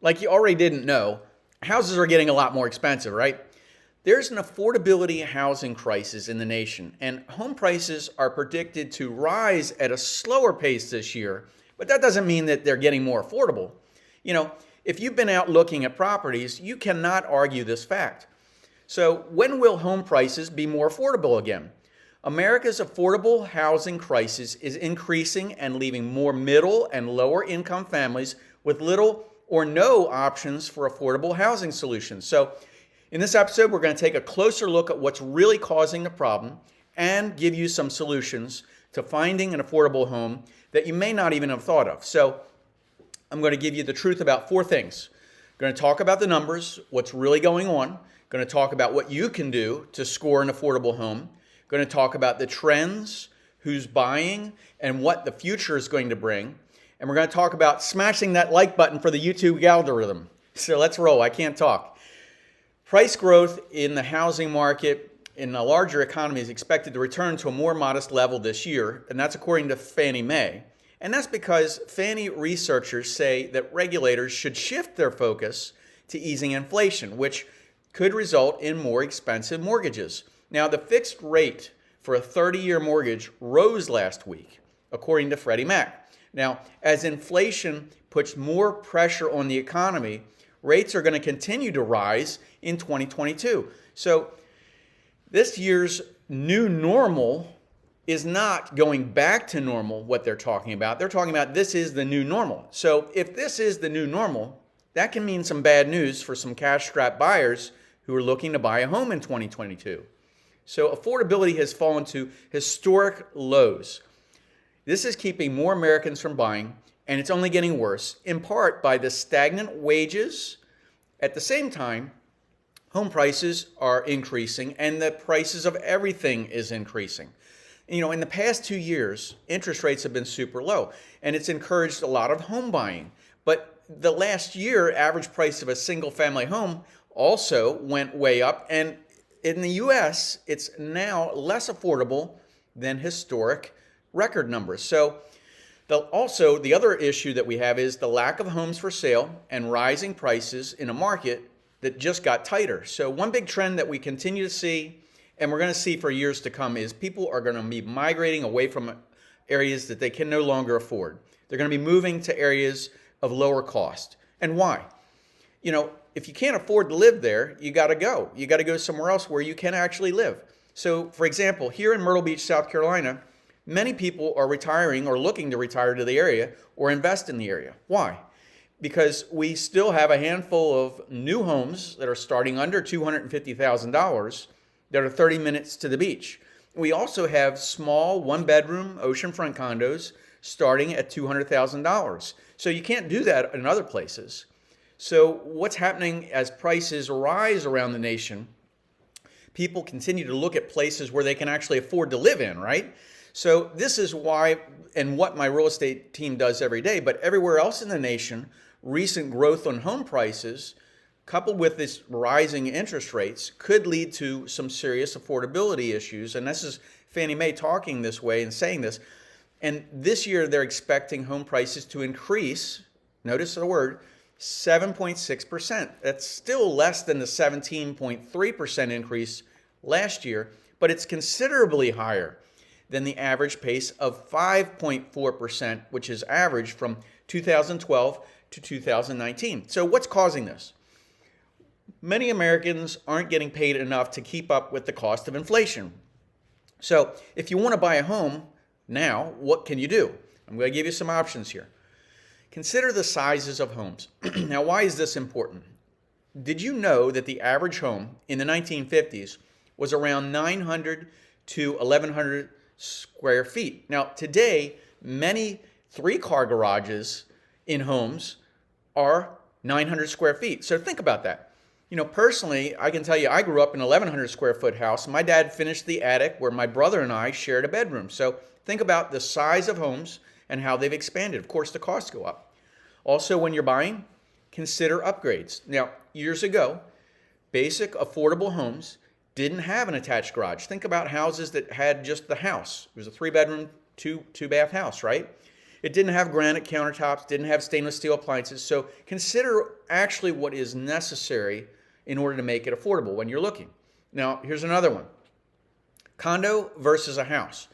Like you already didn't know, houses are getting a lot more expensive, right? There's an affordability housing crisis in the nation, and home prices are predicted to rise at a slower pace this year, but that doesn't mean that they're getting more affordable. You know, if you've been out looking at properties, you cannot argue this fact. So, when will home prices be more affordable again? America's affordable housing crisis is increasing and leaving more middle and lower income families with little or no options for affordable housing solutions. So, in this episode, we're going to take a closer look at what's really causing the problem and give you some solutions to finding an affordable home that you may not even have thought of. So, I'm going to give you the truth about four things. I'm going to talk about the numbers, what's really going on. I'm going to talk about what you can do to score an affordable home. I'm going to talk about the trends, who's buying, and what the future is going to bring. And we're going to talk about smashing that like button for the YouTube algorithm. So let's roll. I can't talk. Price growth in the housing market in a larger economy is expected to return to a more modest level this year, and that's according to Fannie Mae. And that's because Fannie researchers say that regulators should shift their focus to easing inflation, which could result in more expensive mortgages. Now, the fixed rate for a 30-year mortgage rose last week, according to Freddie Mac. Now, as inflation puts more pressure on the economy, rates are going to continue to rise in 2022. So this year's new normal is not going back to normal, what they're talking about. They're talking about this is the new normal. So if this is the new normal, that can mean some bad news for some cash-strapped buyers who are looking to buy a home in 2022. So affordability has fallen to historic lows. This is keeping more Americans from buying, and it's only getting worse, in part by the stagnant wages. At the same time, home prices are increasing, and the prices of everything is increasing. You know, in the past 2 years, interest rates have been super low, and it's encouraged a lot of home buying. But the last year, average price of a single-family home also went way up, and in the U.S., it's now less affordable than historic record numbers. So also, the other issue that we have is the lack of homes for sale and rising prices in a market that just got tighter. So one big trend that we continue to see, and we're going to see for years to come, is people are going to be migrating away from areas that they can no longer afford. They're going to be moving to areas of lower cost. And why? You know, if you can't afford to live there, you got to go. You got to go somewhere else where you can actually live. So, for example, here in Myrtle Beach, South Carolina, many people are retiring or looking to retire to the area or invest in the area. Why? Because we still have a handful of new homes that are starting under $250,000 that are 30 minutes to the beach. We also have small one-bedroom oceanfront condos starting at $200,000. So you can't do that in other places. So what's happening as prices rise around the nation, people continue to look at places where they can actually afford to live in, right? So this is why, and what my real estate team does every day, but everywhere else in the nation, recent growth on home prices, coupled with this rising interest rates, could lead to some serious affordability issues. And this is Fannie Mae talking this way and saying this. And this year, they're expecting home prices to increase, notice the word, 7.6%. That's still less than the 17.3% increase last year, but it's considerably higher than the average pace of 5.4%, which is average from 2012 to 2019. So what's causing this? Many Americans aren't getting paid enough to keep up with the cost of inflation. So if you want to buy a home now, what can you do? I'm going to give you some options here. Consider the sizes of homes. Now, why is this important? Did you know that the average home in the 1950s was around 900 to 1,100 square feet? Now, today, many three-car garages in homes are 900 square feet. So think about that. You know, personally, I can tell you I grew up in an 1,100 square foot house. My dad finished the attic where my brother and I shared a bedroom. So think about the size of homes and how they've expanded. Of course, the costs go up. Also, when you're buying, consider upgrades. Now, years ago, basic affordable homes didn't have an attached garage. Think about houses that had just the house. It was a 3-bedroom, 2-bath house, right? It didn't have granite countertops, didn't have stainless steel appliances. So consider actually what is necessary in order to make it affordable when you're looking. Now, here's another one. Condo versus a house.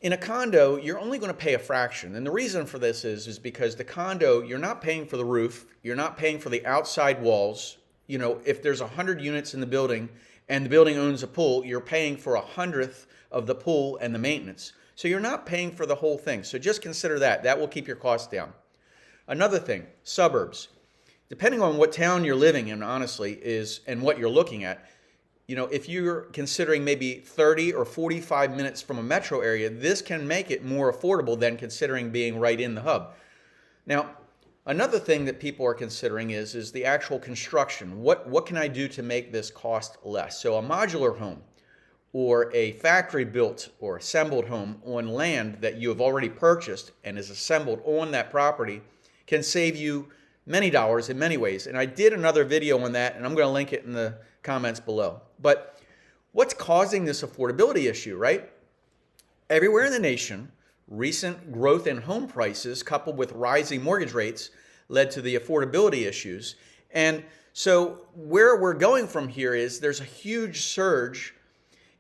In a condo, you're only going to pay a fraction. And the reason for this is because the condo, you're not paying for the roof, you're not paying for the outside walls. You know, if there's 100 units in the building and the building owns a pool, you're paying for 100th of the pool and the maintenance. So you're not paying for the whole thing. So just consider that. That will keep your costs down. Another thing, suburbs. Depending on what town you're living in, honestly, and what you're looking at, you know, if you're considering maybe 30 or 45 minutes from a metro area, this can make it more affordable than considering being right in the hub. Now, another thing that people are considering is the actual construction. What can I do to make this cost less? So a modular home or a factory built or assembled home on land that you have already purchased and is assembled on that property can save you many dollars in many ways. And I did another video on that, and I'm going to link it in the comments below. But what's causing this affordability issue, right? Everywhere in the nation, recent growth in home prices coupled with rising mortgage rates led to the affordability issues. And so where we're going from here is there's a huge surge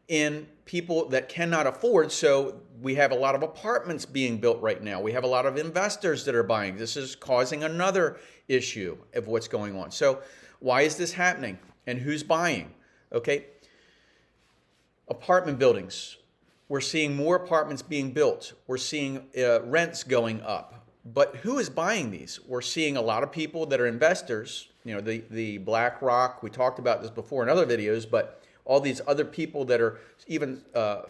in people that cannot afford. So we have a lot of apartments being built right now. We have a lot of investors that are buying. This is causing another issue of what's going on. So why is this happening and who's buying? Okay. Apartment buildings. We're seeing more apartments being built. We're seeing rents going up. But who is buying these? We're seeing a lot of people that are investors, you know, the BlackRock, we talked about this before in other videos, but all these other people that are even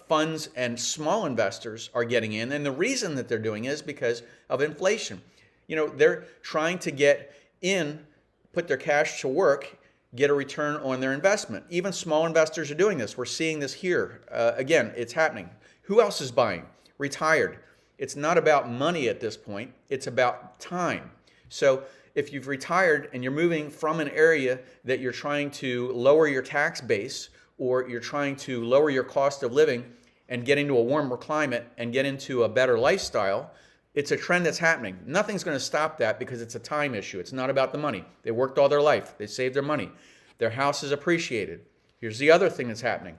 funds and small investors are getting in. And the reason that they're doing it is because of inflation. You know, they're trying to get in, put their cash to work, get a return on their investment. Even small investors are doing this. We're seeing this here. Again, it's happening. Who else is buying? Retired. It's not about money at this point. It's about time. So if you've retired and you're moving from an area that you're trying to lower your tax base, or you're trying to lower your cost of living and get into a warmer climate and get into a better lifestyle, it's a trend that's happening. Nothing's going to stop that because it's a time issue. It's not about the money. They worked all their life. They saved their money. Their house is appreciated. Here's the other thing that's happening.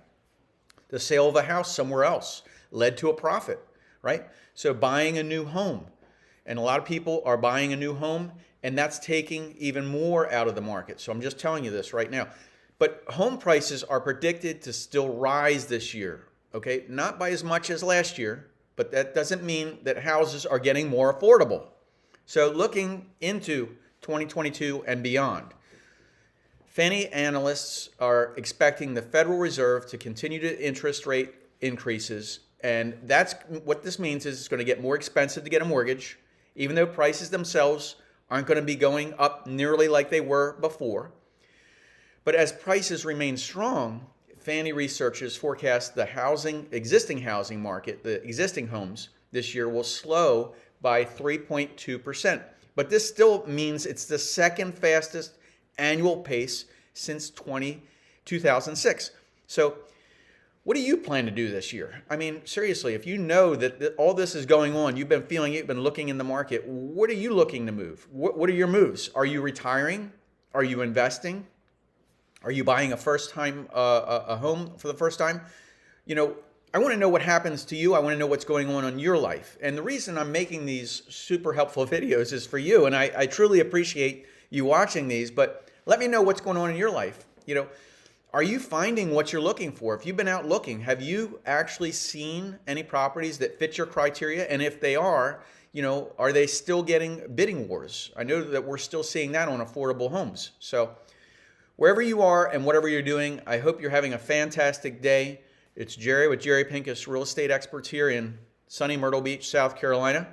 The sale of a house somewhere else led to a profit, right? So buying a new home. And a lot of people are buying a new home, and that's taking even more out of the market. So I'm just telling you this right now. But home prices are predicted to still rise this year, okay? Not by as much as last year, but that doesn't mean that houses are getting more affordable. So looking into 2022 and beyond, Fannie analysts are expecting the Federal Reserve to continue to interest rate increases, and that's what this means is it's going to get more expensive to get a mortgage, even though prices themselves aren't going to be going up nearly like they were before. But as prices remain strong, Fannie researchers forecast the existing housing market, the existing homes this year will slow by 3.2%. But this still means it's the second fastest annual pace since 2006. So what do you plan to do this year? I mean, seriously, if you know that all this is going on, you've been feeling it, you've been looking in the market, what are you looking to move? What are your moves? Are you retiring? Are you investing? Are you buying a home for the first time? You know, I want to know what happens to you. I want to know what's going on in your life. And the reason I'm making these super helpful videos is for you. And I truly appreciate you watching these, but let me know what's going on in your life. You know, are you finding what you're looking for? If you've been out looking, have you actually seen any properties that fit your criteria? And if they are, you know, are they still getting bidding wars? I know that we're still seeing that on affordable homes. So wherever you are and whatever you're doing, I hope you're having a fantastic day. It's Jerry with Jerry Pincus Real Estate Experts here in sunny Myrtle Beach, South Carolina.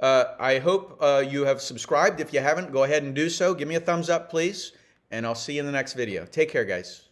I hope you have subscribed. If you haven't, go ahead and do so. Give me a thumbs up, please, and I'll see you in the next video. Take care, guys.